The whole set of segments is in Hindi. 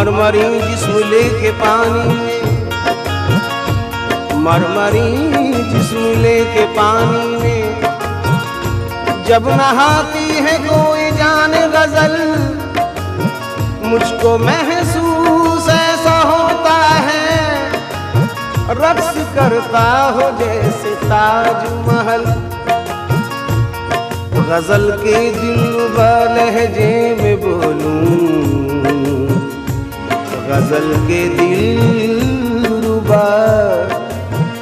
मरमरी जिस्म लेके पानी में, मरमरी जिस्म लेके पानी में, जब नहाती है कोई जान गजल, मुझको महसूस ऐसा होता है, रक्स करता हो जैसे ताजमहल। गजल के दिलरुबा लहजे में बोलूं, गजल के दिलरुबा,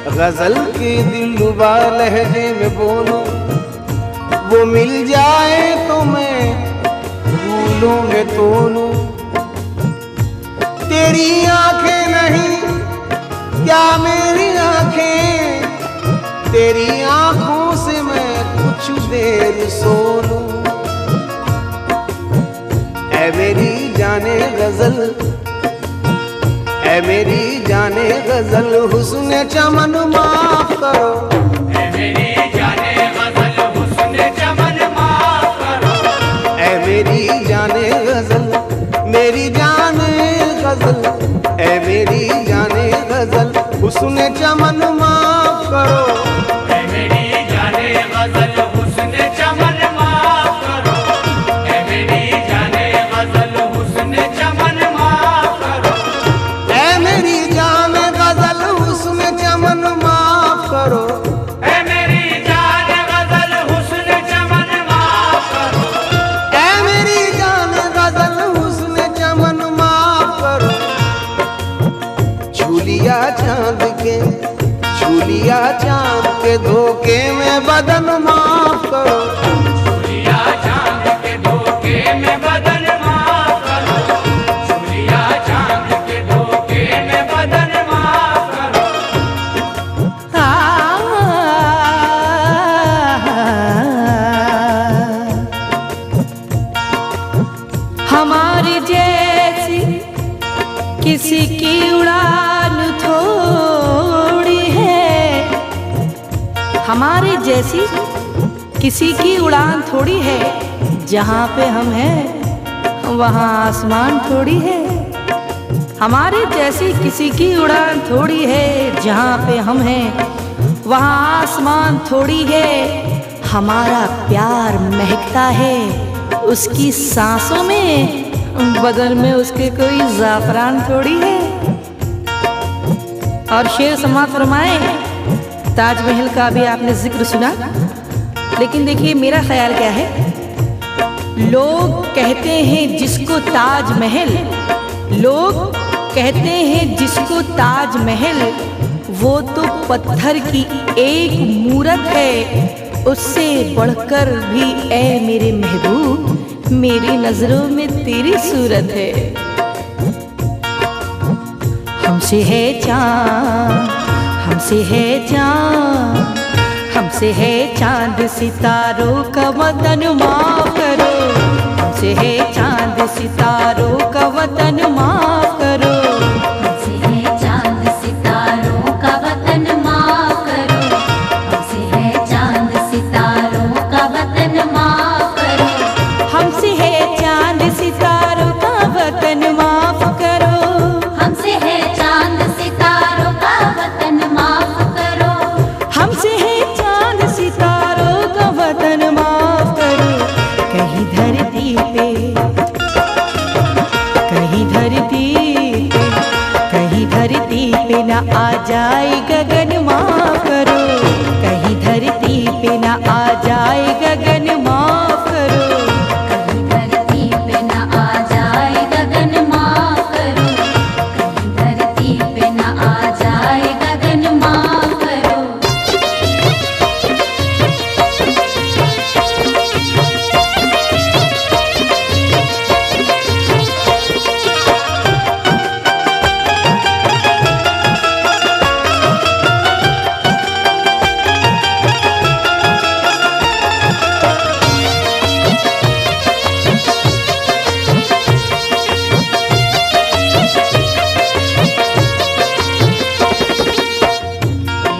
गजल के दिलरुबा लहजे में बोलूं, वो मिल जाए तो मैं फूलों में तोलूं। तेरी आंखें नहीं क्या मेरी आंखें, तेरी आंखों से मैं कुछ देर सो लूं। ऐ मेरी जाने गजल, ऐ मेरी जाने गजल, हुस्न चमन माफ करो। ऐ मेरी जाने गजल, हुस्न चमन माफ करो। ऐ मेरी जाने गजल, मेरी जाने गजल, ऐ मेरी जाने गजल, हुस्न चमन माफ करो। ऐ मेरी जाने गजल, हुस्न चमन माफ करो। ऐ मेरी जाने गजल, हुस्न चमन माफ करो। ऐ मेरी जाने गजल, हुस्न चमन माफ करो। ऐ मेरी जाने गजल, हुस्न चमन माफ करो। ऐ मेरी जाने गजल, हुस्न चमन माफ करो। झूलिया चांद के, झूलिया चांद के धोखे में बदन माफ करो। झूलिया चांद के धोखे में बदन माफ करो। झूलिया चांद के धोखे में बदन माफ करो। हमारी जैसी किसी की उड़ान थोड़ी है, हमारे जैसी किसी की उड़ान थोड़ी है, जहाँ पे हम हैं वहाँ आसमान थोड़ी है। हमारे जैसी किसी की उड़ान थोड़ी है, जहाँ पे हम हैं वहाँ आसमान थोड़ी है। हमारा प्यार महकता है उसकी सांसों में, बदन में उसके कोई ज़ाफ़रान थोड़ी है। और शेर समाप्त फरमाए, ताजमहल का भी आपने जिक्र सुना, लेकिन देखिए मेरा ख्याल क्या है, लोग कहते हैं जिसको ताजमहल, लोग कहते हैं जिसको ताजमहल, वो तो पत्थर की एक मूरत है, उससे बढ़कर भी ऐ मेरे महबूब मेरी नजरों में तेरी सूरत है। हमसे है चाँद, हमसे है चाँद, हमसे है चांद सितारों का वतन माफ करो। हमसे है चांद सितारों का वतन माफ करो। हमसे है चांद सितारों का वतन माफ करो। हमसे है चांद सितारों का वतन माफ करो। हमसे है चांद सितारों का वतन माफ करो। हमसे है चांद सितारों का वतन माफ करो। हमसे है चांद सितारों का वतन माफ करो। कहीं धरती पे, कहीं धरती पे, कहीं धरती पे न आ जाए गगन माफ करो। कहीं धरती पे न आ जाए गगन माफ करो। कहीं धरती पे न आ जाए गगन माफ करो। कहीं धरती पे न आ जाए गगन माफ करो।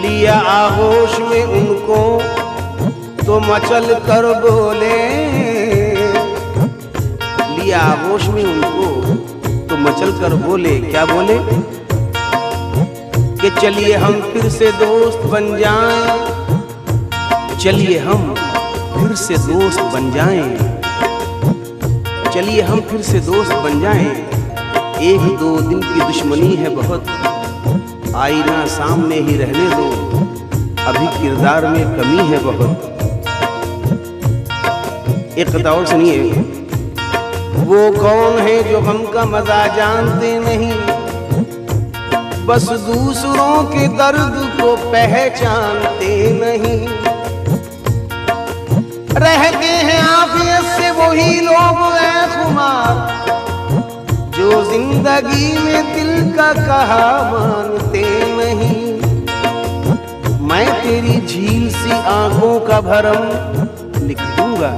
लिया आगोश में उनको तो मचल कर बोले, लिया आगोश में उनको तो मचल कर बोले, क्या बोले कि चलिए हम फिर से दोस्त बन जाएं, चलिए हम फिर से दोस्त बन जाएं, चलिए हम फिर से दोस्त बन जाएं। एक दो दिन की दुश्मनी है बहुत, आईना सामने ही रहने दो, अभी किरदार में कमी है बहुत। एक कथा और सुनिए। वो कौन है जो गम का मजा जानते नहीं, बस दूसरों के दर्द को पहचानते नहीं। रहते हैं आफियत से वही लोग ऐ खुमार, जो जिंदगी में दिल का कहा मानते नहीं। मैं तेरी झील सी आंखों का भरम लिख दूंगा,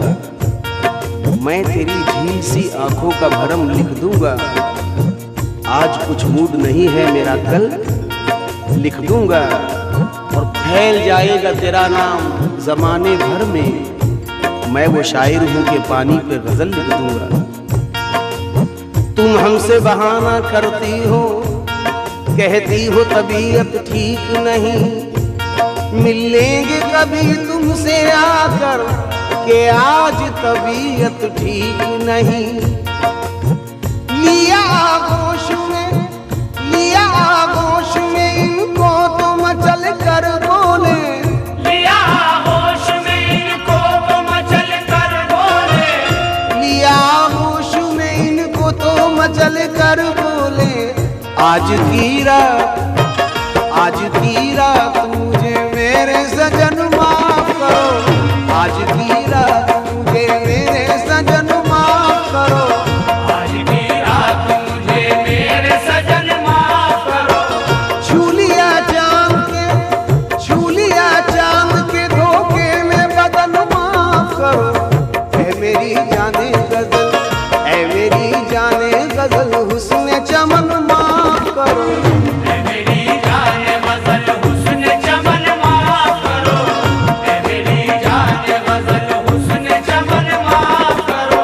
मैं तेरी झील सी आंखों का भरम लिख दूंगा। आज कुछ मूड नहीं है मेरा, कल लिख दूंगा और फैल जाएगा तेरा नाम जमाने भर में। मैं वो शायर हूं कि पानी पे गजल लिख दूंगा। तुम हमसे बहाना करती हो, कहती हो तबीयत ठीक नहीं, मिल लेंगे कभी तुमसे आकर कि आज तबीयत ठीक नहीं। लिया आगोश में इनको तो मचल कर बोले, लिया होश में इनको तो मचल कर बोले, लिया आगोश में इनको तो मचल कर बोले। आज की रात मुझे मेरे सजन माफ करो, आज की रात मुझे मेरे सजन माफ करो, आज की रात मुझे मेरे सजन माफ करो। छू लिया चांद के धोखे में बदन माफ करो। ऐ मेरी जाने गजल, ऐ मेरी जाने गजल हुस्न चमन माफ करो। मेरी जाने गजल हुस्न चमन माफ करो, मेरी जाने गजल हुस्न चमन माफ करो।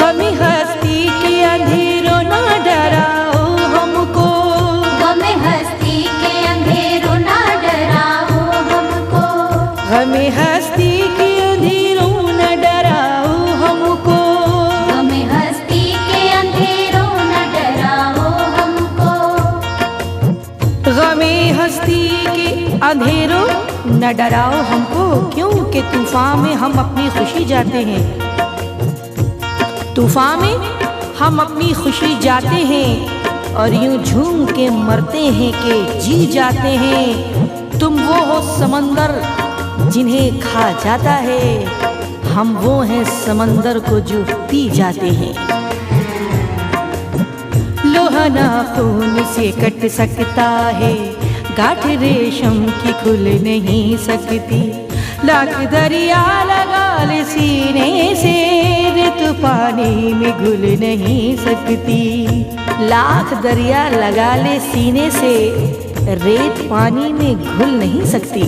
हमें हस्ती के अंधेरों ना डराओ हमको, हमें हस्ती के अंधेरों ना डराओ हमको, हमें हस्ती के अंधेरों न डराओ हमको, हमें हस्ती के अंधेरों ना डराओ हमको। गमे हस्ती के अंधेरों न डराओ हमको, क्योंकि तूफान में हम अपनी खुशी जाते हैं, तूफान में हम अपनी खुशी जाते हैं और यूं झूम के मरते हैं कि जी जाते हैं। तुम वो हो समंदर जिन्हें खा जाता है, हम वो हैं समंदर को जो पी जाते हैं। लोहा नाखून से कट सकता है, गांठ रेशम की खुल नहीं सकती। लाख दरिया लगा ले सीने से, रेत पानी में घुल नहीं सकती। लाख दरिया लगा ले सीने से, रेत पानी में घुल नहीं सकती।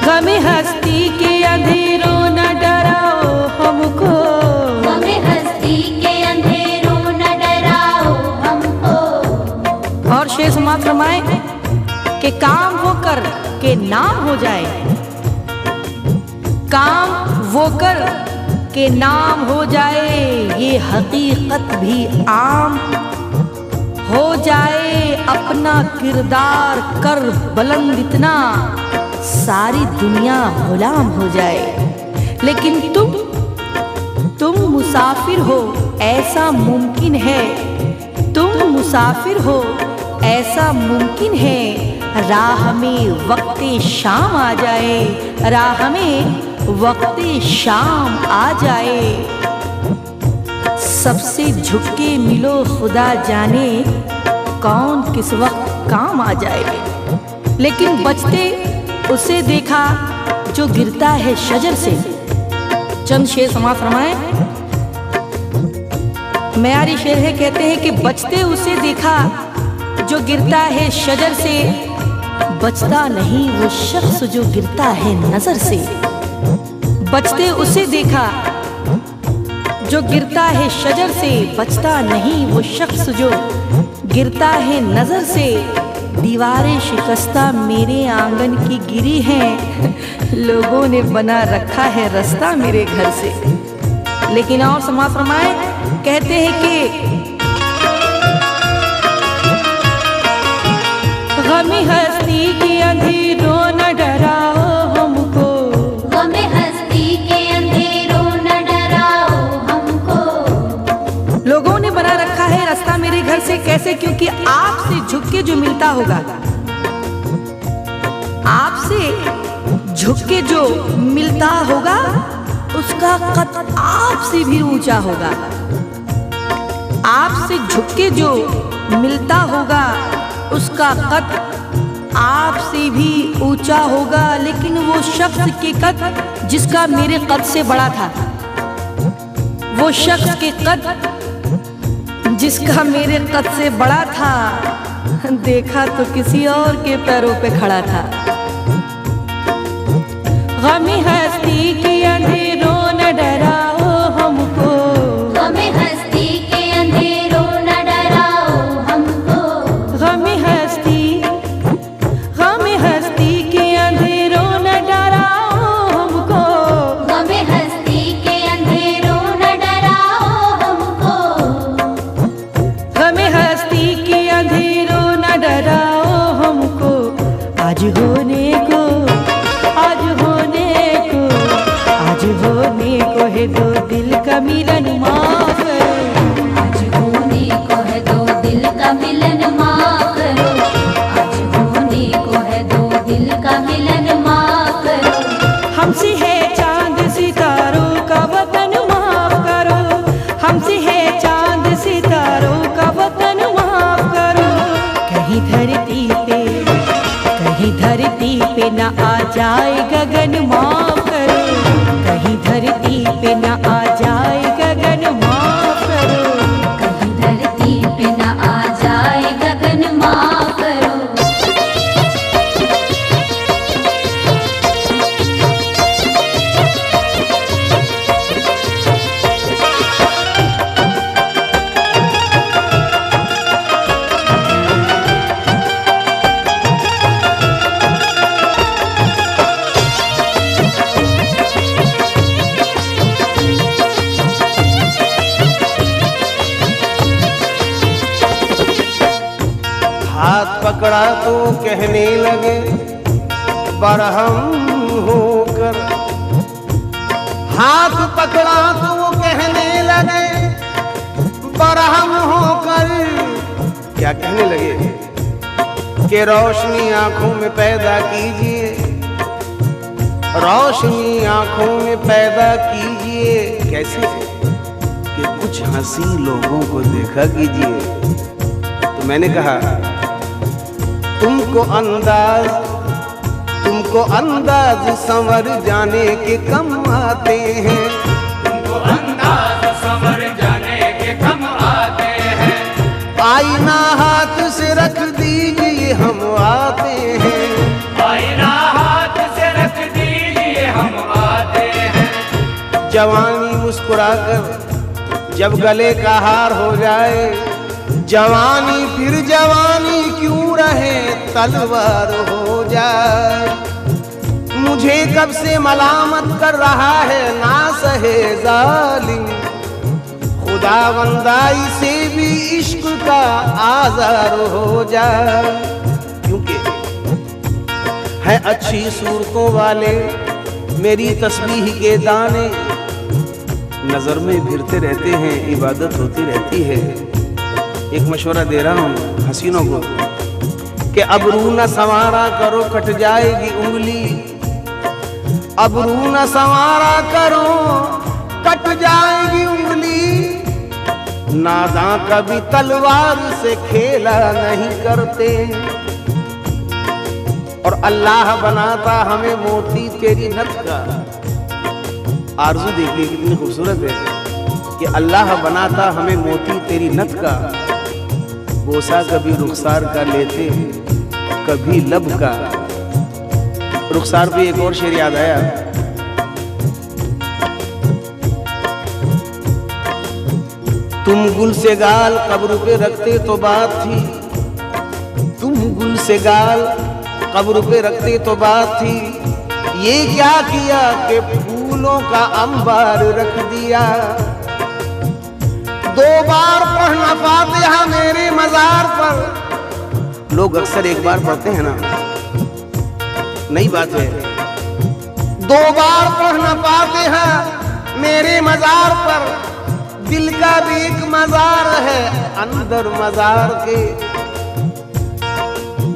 गमे हस्ती के अंधेरों न डराओ हमको, हमें हस्ती के अंधेरों न डराओ हमको। और शेर समाप्त फरमाए कि काम वो कर के नाम हो जाए, काम वो कर के नाम हो जाए, ये हकीकत भी आम हो जाए। अपना किरदार कर बुलंद इतना, सारी दुनिया गुलाम हो जाए। लेकिन तुम मुसाफिर हो, ऐसा मुमकिन है तुम मुसाफिर हो ऐसा मुमकिन है राह में वक्ते शाम आ जाए, राह में वक्ते शाम आ जाए। सबसे झुक के मिलो खुदा जाने कौन किस वक्त काम आ जाए। लेकिन बचते उसे देखा जो गिरता है शजर से। चंद शेर समाज फरमाए। मेयारी शेर है, कहते हैं कि बचते उसे देखा जो गिरता है शजर से, बचता नहीं वो शख्स जो गिरता है नजर से। बचते उसे देखा जो गिरता है शजर से, बचता नहीं वो शख्स जो गिरता है नजर से। दीवारें शिकस्ता मेरे आंगन की गिरी हैं, लोगों ने बना रखा है रास्ता मेरे घर से। लेकिन और समाज फरमाए, कहते हैं कि गमी हस्ती की अंधेरों न डराओ हमको, गमे हस्ती के अंधेरों न डराओ हमको। लोगों ने बना रखा है रास्ता मेरे घर से। कैसे? क्योंकि आपसे झुक के जो मिलता होगा, आपसे झुक के जो मिलता होगा उसका कद आपसे भी ऊंचा होगा। आपसे झुक के जो मिलता होगा उसका कद आपसे भी ऊंचा होगा। लेकिन वो शख्स के कद जिसका मेरे कद से बड़ा था, वो शख्स के कद जिसका मेरे कद से बड़ा था, देखा तो किसी और के पैरों पे खड़ा था। गमी हस्ती की अंधेरों न डराओ हमको, गमे हस्ती के अंधेरों न डराओ हमको। गमी हस्ती के अंधेरों न डराओ हमको, गमे हस्ती के अंधेरों न डराओ हमको। गमी हस्ती के अंधेरों न डराओ हमको। आज होने को, आज होने को, आज होने को है दो दिल का मिलन माफ करो। आज होने को है दो दिल का मिलन माफ करो। आज होने को है दो दिल का मिलन माफ करो। हमसे है चांद सितारों का वतन माफ करो, हमसे है चांद सितारों का वतन माफ करो। कहीं धरती पे न आ जाए गगन माफ करो, कहीं धरती पे न आ जाए गगन माफ करो। कहीं धरती पे न आ जाए गगन माफ करो। हाथ पकड़ा तो कहने लगे बरहम होकर, हाथ पकड़ा तो वो कहने लगे बरहम होकर। क्या कहने लगे? कि रोशनी आंखों में पैदा कीजिए, रोशनी आंखों में पैदा कीजिए। कैसे? कि कुछ हंसी लोगों को देखा कीजिए। तो मैंने कहा तुमको अंदाज संवर जाने के कम आते हैं, तुमको अंदाज समर जाने के कम आते हैं। आईना हाथ से रख दीजिए हम आते हैं, आईना हाथ से रख दीजिए हम आते हैं। जवानी मुस्कुराकर जब गले का हार हो जाए, जवानी फिर जवानी क्यों रहे तलवार हो जाए। मुझे कब से मलामत कर रहा है ना सहे जालिम, खुदा बंदाई से भी इश्क का आज़ार हो जाए। क्योंकि है अच्छी सूरतों वाले मेरी तस्बीह के दाने, नजर में फिरते रहते हैं, इबादत होती रहती है। एक मशवरा दे रहा हूँ हसीनों को कि अब रू न संवारा करो कट जाएगी उंगली, अब रू न संवारा करो कट जाएगी उंगली। नादां कभी तलवार से खेला नहीं करते, और अल्लाह बनाता हमें मोती तेरी नथ का। आरज़ू देखिए कितनी खूबसूरत है कि अल्लाह बनाता हमें मोती तेरी नथ का। बोसा कभी रुखसार का लेते कभी लब का। रुखसार पे एक और शेर याद आया, तुम गुल से गाल कब्र पे रखते तो बात थी, तुम गुल से गाल कब्र पे रखते तो बात थी। ये क्या किया कि फूलों का अंबार रख दिया। 2 बार पढ़ना फातिहा मेरे मजार पर। लोग अक्सर एक बार पढ़ते हैं ना, नई बात है। 2 बार पढ़ना फातिहा मेरे मजार पर। दिल का भी एक मजार है अंदर मजार के।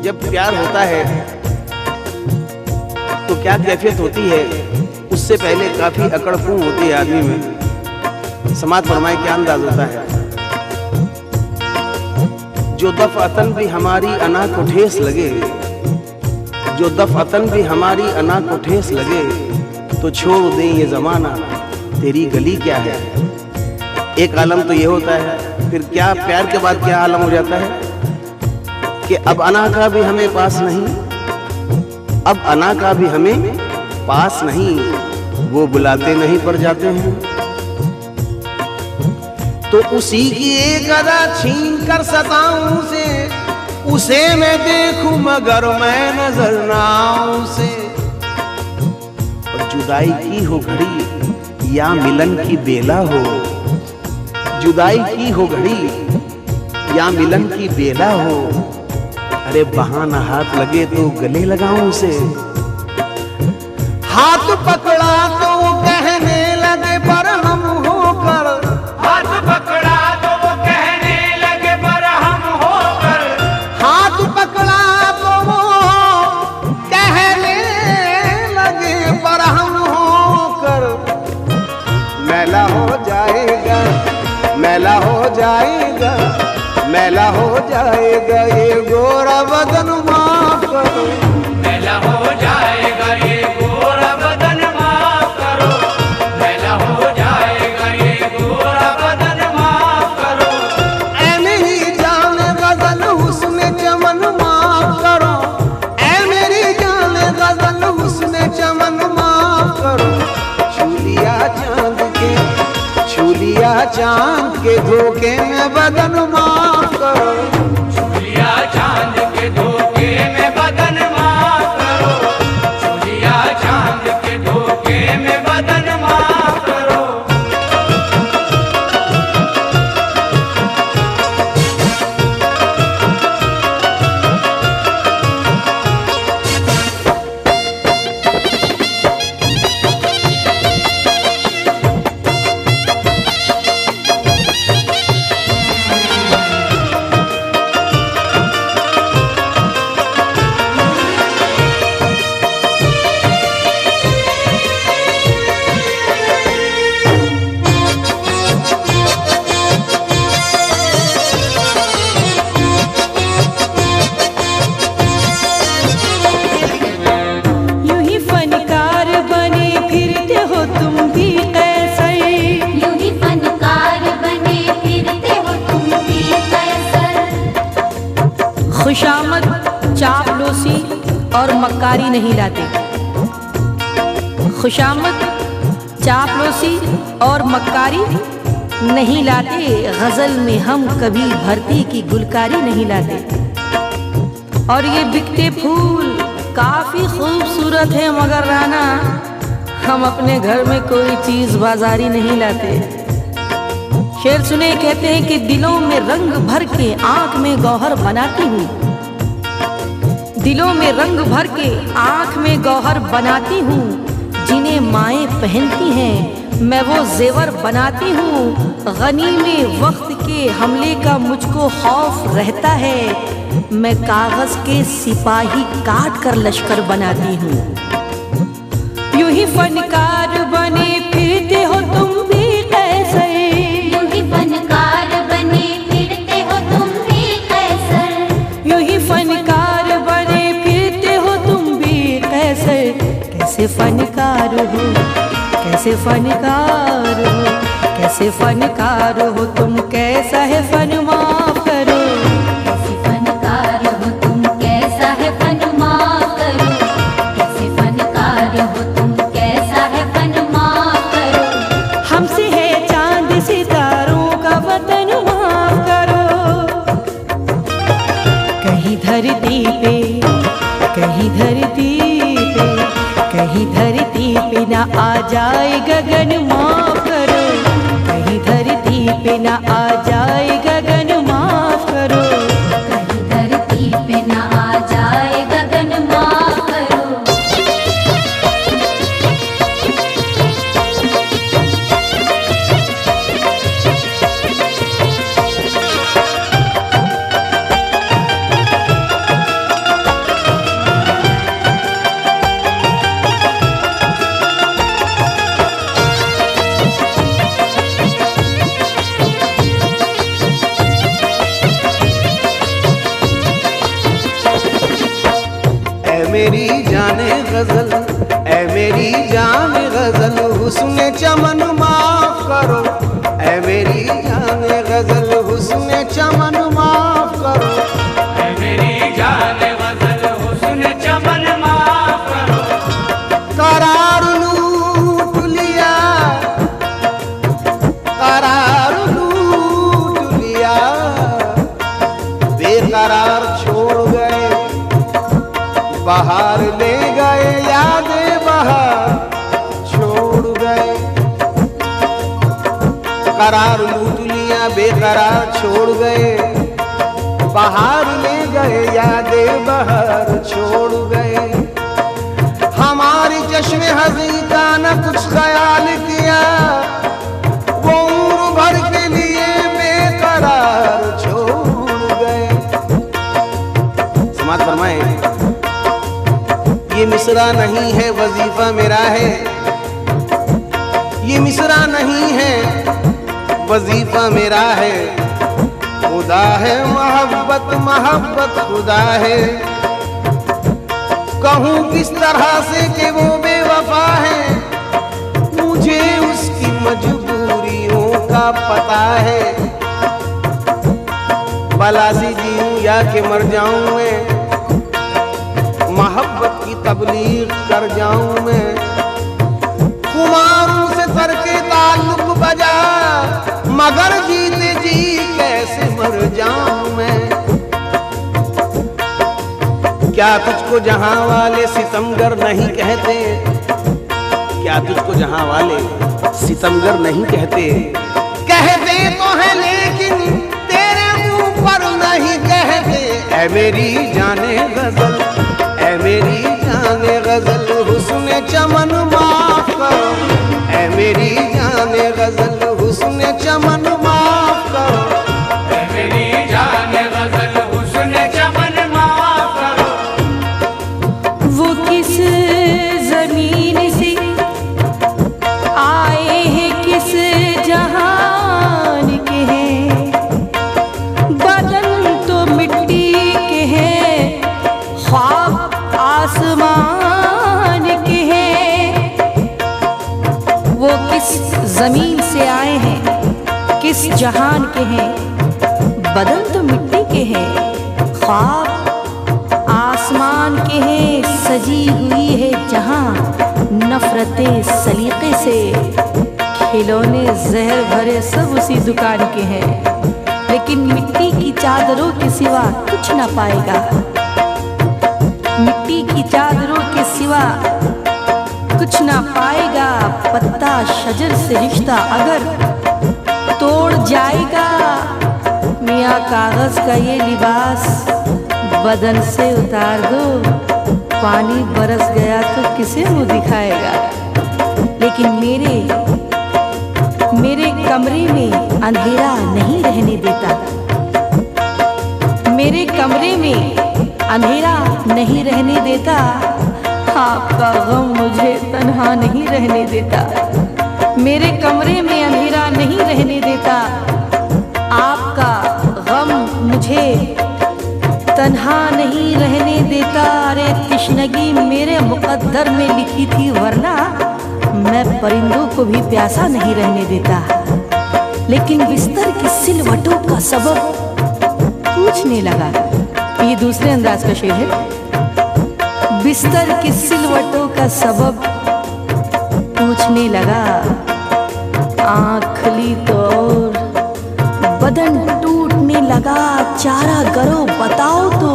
जब प्यार होता है तो क्या कैफियत होती है, उससे पहले काफी अकड़ फूं होती है आदमी में। समाज फरमाए क्या अंदाज होता है। जो दफअतन भी हमारी अना को ठेस लगे, जो दफअतन भी हमारी अना को ठेस लगे, तो छोड़ दें ये जमाना तेरी गली क्या है। एक आलम तो ये होता है, फिर क्या प्यार के बाद क्या आलम हो जाता है कि अब अना का भी हमें पास नहीं, अब अना का भी हमें पास नहीं। वो बुलाते नहीं पर जाते हैं, तो उसी की एक अदा छीन कर सताऊं से, उसे मैं देखूं मगर मैं नजर ना आऊं उसे। और जुदाई की हो घड़ी या मिलन की बेला हो, जुदाई की हो घड़ी या मिलन की बेला हो। अरे बहाना हाथ लगे तो गले लगाऊं उसे। हाथ पकड़ा तो वो कहने लगे पर हम होकर, हाथ पकड़ा तो वो कहने लगे पर हम होकर, हाथ पकड़ा तो वो कहने लगे पर हम होकर। मैला हो जाएगा, मैला हो जाएगा, मैला हो जाएगा ये गोरा बदन माफ करो। मैला हो जाएगा ये गोरा बदन माफ करो, मैला हो जाएगा ये गोरा बदन माफ करो। ऐ मेरी जान गजल हुस्न चमन माफ करो, ऐ मेरी जान गजल हुस्न चमन माफ करो। छूलिया चांद के, छूलिया चांद के धोखे में बदन माफ करो। छूलिया चांद के धोखे में बदन माफ करो, छूलिया चांद के धोखे में बदन माफ करो। खुशामद, चापलूसी और मक्कारी नहीं लाते। खुशामद, चापलूसी और मक्कारी नहीं लाते। गजल में हम कभी भरती की गुलकारी नहीं लाते। और ये बिकते फूल काफी खूबसूरत है, मगर राना हम अपने घर में कोई चीज बाजारी नहीं लाते। शेर सुने, कहते हैं कि दिलों में रंग भर के आंख में गौहर बनाती हूँ, दिलों में रंग भर के आंख में गौहर बनाती हूँ। जिन्हें माएँ पहनती हैं मैं वो जेवर बनाती हूँ। गनी में वक्त के हमले का मुझको खौफ रहता है। मैं कागज के सिपाही काट कर लश्कर बनाती हूँ। यूं ही फनकार बने फिरते हो तुम भी कैसे, यूं ही फनकार बने फिरते हो तुम भी कैसर, यूं ही फनकार बने फिरते हो तुम भी कैसे। कैसे फनकार हो, कैसे फनकार हो, कैसे फनकार हो तुम, कैसा है फन माफ करो। कैसे फनकार हो तुम, कैसा है फन माफ करो, कैसे फनकार हो तुम, कैसा है फन माफ करो। हमसे है चांद सितारों का वतन माफ करो। कहीं धरती पे, कहीं धरती पे, कहीं धरती पे ना आ जाए गगन माफ करो। कहीं धरती पे ना आ जाए गगन माफ करो। कहीं धरती पे ना आ जाए गगन माफ करो। मेरी जाने गजल, ऐ मेरी जान गजल, हुस्न चमन माफ करो। ऐ मेरी जाने गजल, हुस्न चमन माफ करो। ऐ मेरी जान गजल हुस्न चमन माफ करो। करार लूट लिया, करार लूट लिया, बेकरार छोड़ गए, बाहर ले गए, यादें बाहर छोड़ गए। करार लूट लिया, बेकरार छोड़ गए, बाहर ले गए, यादें बाहर छोड़ गए। हमारी चश्मे हंसी का न कुछ ख्याल किया, वो उम्र भर के लिए बेकरार छोड़ गए। समाज फरमाए, ये मिसरा नहीं है वजीफा मेरा है, ये मिसरा नहीं है वजीफा मेरा है। खुदा है मोहब्बत, मोहब्बत खुदा है। कहूँ किस तरह से कि वो बेवफा है, मुझे उसकी मजबूरियों का पता है। भला सी जीऊं या कि मर जाऊं मैं, मोहब्बत की तबलीग कर जाऊं मैं। कुमारों से सर के ताल्लुक बजा, मगर जीते जी कैसे मर जाऊं मैं। क्या तुझको जहां वाले सितमगर नहीं कहते, क्या तुझको जहां वाले सितमगर नहीं कहते। कहते तो है लेकिन तेरे मुंह पर नहीं कहते। ऐ मेरी जाने गजल, ऐ मेरी जाने गजल, हुस्न चमन माफ करो। ऐ मेरी जाने गजल, हुस्न चमन माफ करो। ऐ मेरी जान गजल हुस्न चमन माफ करो। वो किस जमीन से आए हैं, किस जहान के हैं, बदन तो मिट्टी के हैं, ख्वाब आसमान के हैं। वो किस जमीन से आए हैं, किस जहान के हैं, बदन तो मिट्टी के हैं, ख्वाब आसमान के हैं। सजी हुई है जहां नफरतें सलीके से, खिलौने जहर भरे सब उसी दुकान के हैं। लेकिन मिट्टी की चादरों के सिवा कुछ ना पाएगा, मिट्टी की चादरों के सिवा कुछ ना पाएगा। पत्ता शजर से रिश्ता अगर तोड़ जाएगा, मियाँ कागज का ये लिबास बदन से उतार दो, पानी बरस गया तो किसे मुंह दिखाएगा। लेकिन मेरे मेरे कमरे में अंधेरा नहीं रहने देता, मेरे कमरे में अंधेरा नहीं रहने देता, आपका गम मुझे तन्हा नहीं रहने देता, मेरे कमरे में अंधेरा नहीं रहने देता, आपका गम मुझे तन्हा नहीं रहने देता। अरे तृष्णगी मेरे मुकद्दर में लिखी थी, वरना मैं परिंदों को भी प्यासा नहीं रहने देता। लेकिन बिस्तर की सिलवटों का सबब पूछने लगा। ये दूसरे अंदाज का शेर है। बिस्तर की सिलवटों का सबब पूछने लगा, आँख खुली तो और बदन टूटने लगा, चारा करो बताओ तो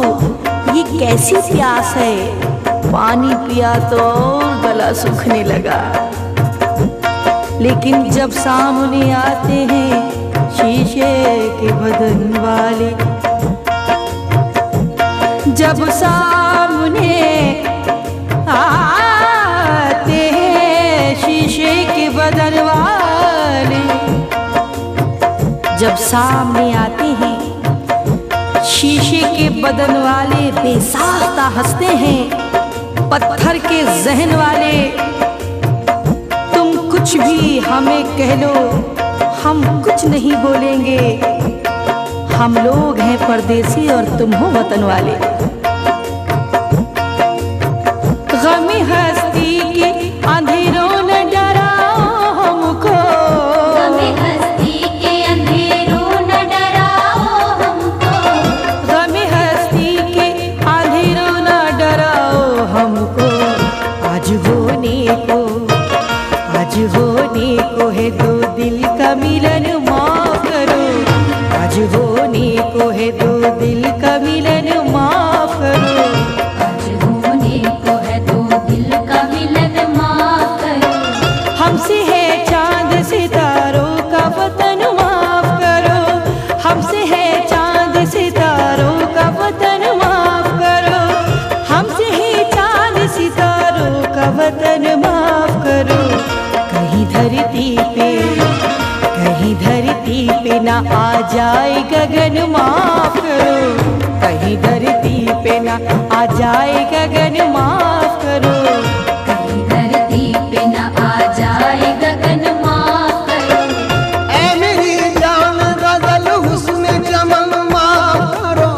ये कैसी प्यास है, पानी पिया तो और गला सूखने लगा। लेकिन जब सामने आते हैं शीशे के बदन वाले, जब सामने आते हैं शीशे के बदन वाले, जब सामने आते हैं शीशे के बदन वाले, बेसाख्ता हंसते हैं पत्थर के जहन वाले। तुम कुछ भी हमें कह लो, हम कुछ नहीं बोलेंगे, हम लोग हैं परदेसी और तुम हो वतन वाले। गमी हस्ती के अंधेरों न डराओ हमको, गमी हस्ती के अंधेरों न डराओ हमको, गमी हस्ती के अंधेरों न डराओ हमको। आज होने को है दो दिल का मिलन माफ करो, आज होने को है दो दिल का मिलन माफ करो, आज होने को है दो दिल का मिलन माफ करो। हमसे है चांद सितारों का वतन माफ करो, हमसे है चांद सितारों का वतन माफ करो, हमसे है चांद सितारों का वतन माफ करो। कहीं धरती पे ना आ जाए गगन माफ करो, कहीं धरती पे ना आ जाए गगन माफ करो, कहीं धरती पे न आ जाए गगन माफ करो। ऐ मेरी जान गजल हुस्न चमन माफ करो,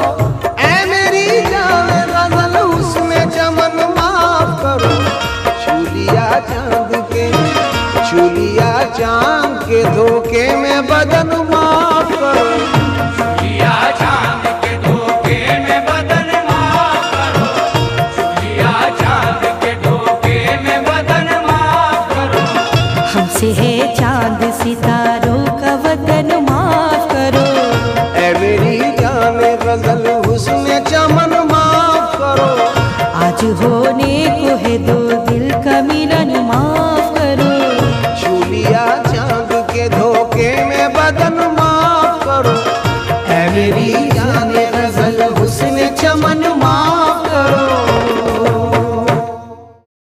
ऐ मेरी जान गजल हुस्न चमन माफ करो। चूलिया चांद के धोखे में बदन माफ करो, चूलिया चांद के धोखे में बदन माफ करो, चूलिया चांद के धोखे में बदन माफ करो। हमसे है चांद सितारों का वतन माफ करो। ऐ मेरी जान गजल हुस्न चमन माफ करो। आज होने को है दो दिल का मिलन माफ करो। चूलिया चांद के धोखे में बदन माफ करो। ऐ मेरी जान गजल हुस्न चमन माफ